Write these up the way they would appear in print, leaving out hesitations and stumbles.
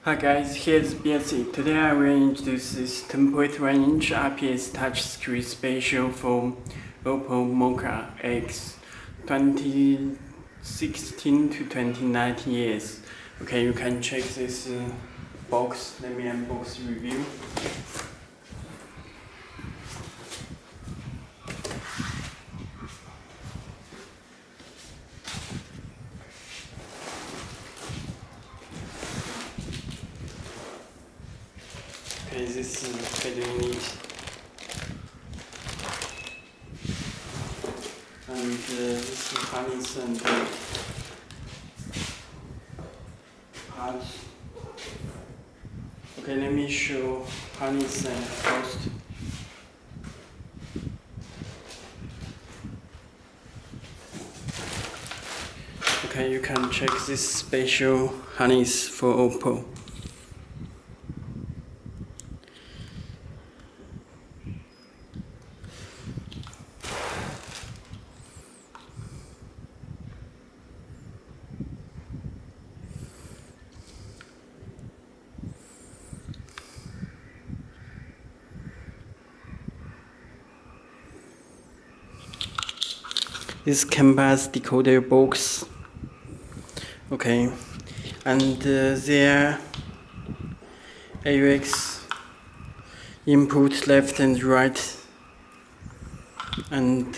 Hi guys, here's Belsee. Today I will introduce this 10.1-inch IPS touchscreen special for Opel Mokka X 2016 to 2019 years. Okay, you can check this box. Let me unbox review. Okay, this is very neat. And this is harness and part. Okay, let me show harness and first. Okay, you can check this special harness for Opel. This canvas decoder box. Okay, and there AUX input left and right, and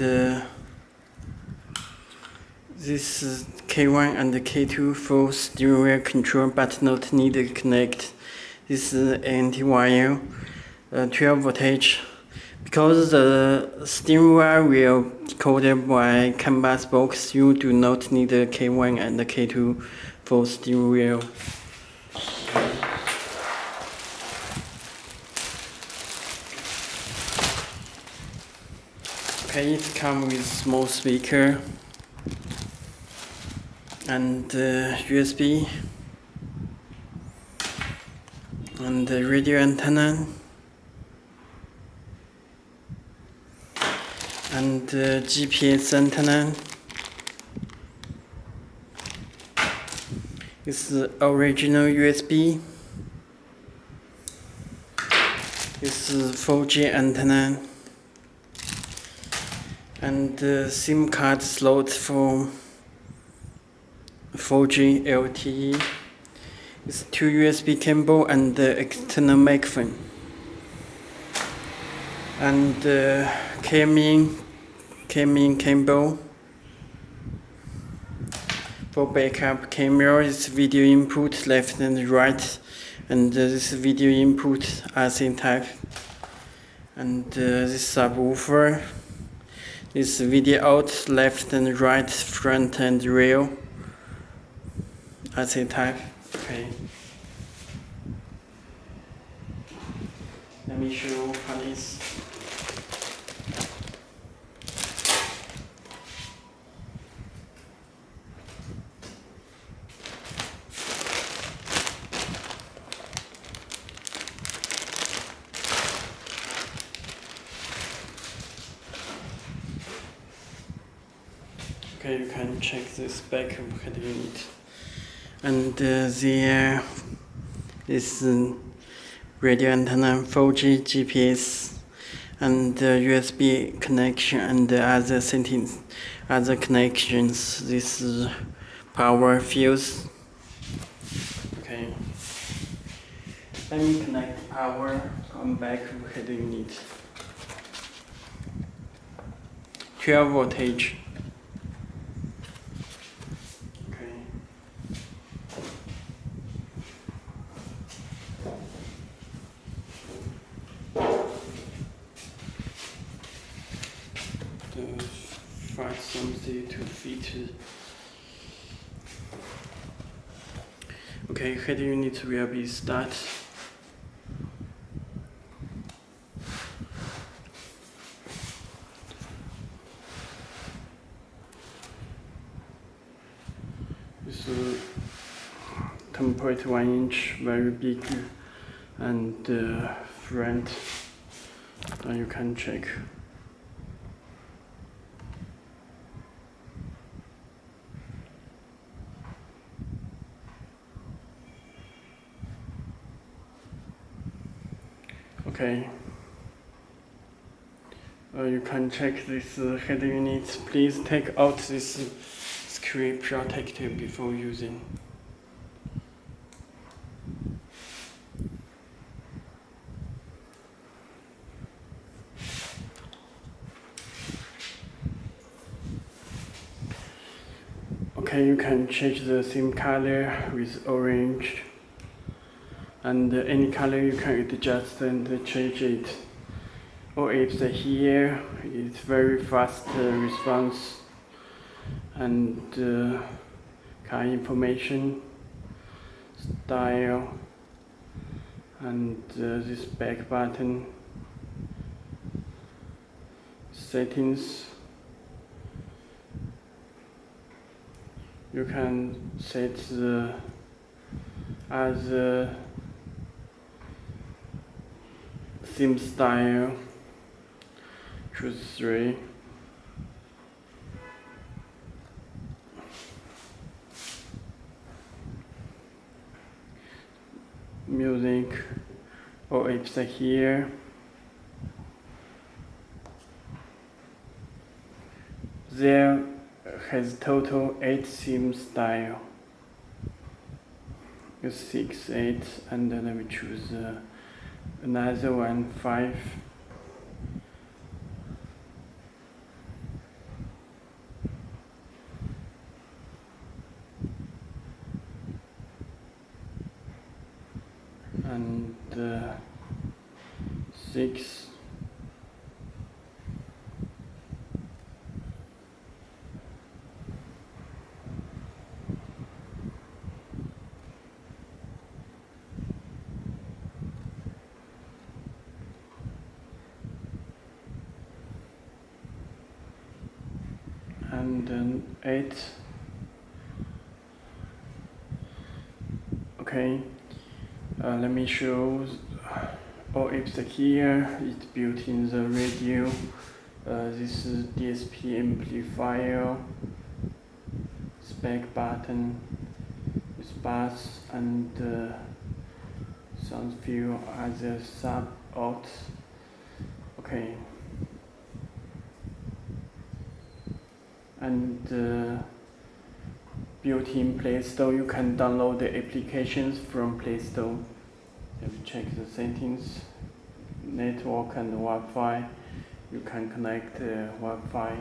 this is K1 and K2 for steering wheel control, but not needed to connect. This is anti-wire 12 voltage. Because the steering wheel will decoded by canvas box, you do not need a K1 and a K2 for steering wheel. Okay, it comes with small speaker and USB and radio antenna and GPS antenna. This is original USB. This is 4G antenna and SIM card slot for 4G LTE. It's 2 USB cable and external microphone. And came in cable for backup camera. Is video input left and right, and this video input RC type, and this subwoofer. This video out left and right, front and rear RC type. Okay. Let me show harness. Okay, you can check this back of head unit. And there is radio antenna, 4G GPS, and USB connection and other settings, other connections. This is power fuse. Okay. Let me connect power on back of head unit. 12 voltage. The 5.2 feet. Okay, head unit will be start. It's 10.1-inch, very big, and front. You can check. Okay. You can check this head unit. Please take out this screen protector before using. Okay, you can change the SIM color with orange, and any color you can adjust and change it. Or if here, it's very fast response and car information, style, and this back button, settings. You can set the other theme style. Choose 3. Music, or it's here. There has total 8 theme style. 6, 8, and then we choose another one, 5. And 6. And then 8. Okay, let me show. Or it's here, it's built in the radio. This is DSP amplifier, spec button, with bass and sound few other sub out. Okay. And built-in Play Store, you can download the applications from Play Store. If you check the settings, network and Wi-Fi, you can connect Wi-Fi.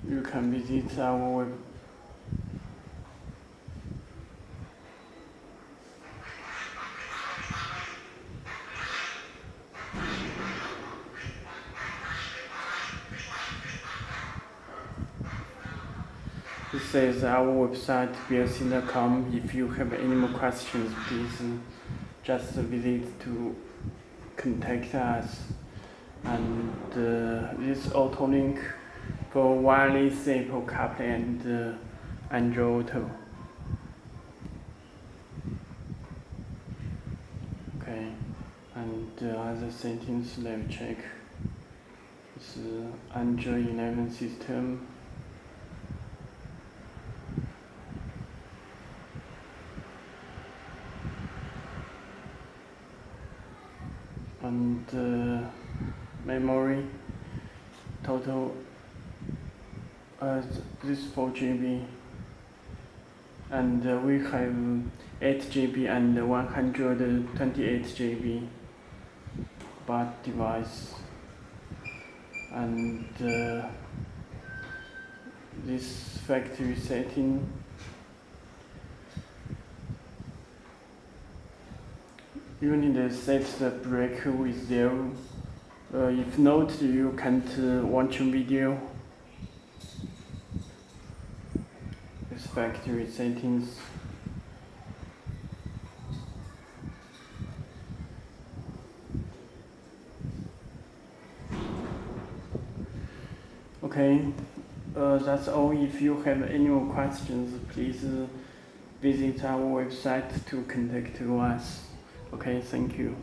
You can visit our web. This is our website, belsee.com. If you have any more questions, please just visit to contact us. And this auto link for wireless Apple CarPlay and Android Auto. Okay, and other settings, let me check. It's Android 11 system. And memory total this 4 GB, and we have 8 GB and 128 GB but device, and this factory setting. You need to set the brake with 0. If not, you can't watch a video. This factory settings. Okay, that's all. If you have any more questions, please visit our website to contact us. Okay, thank you.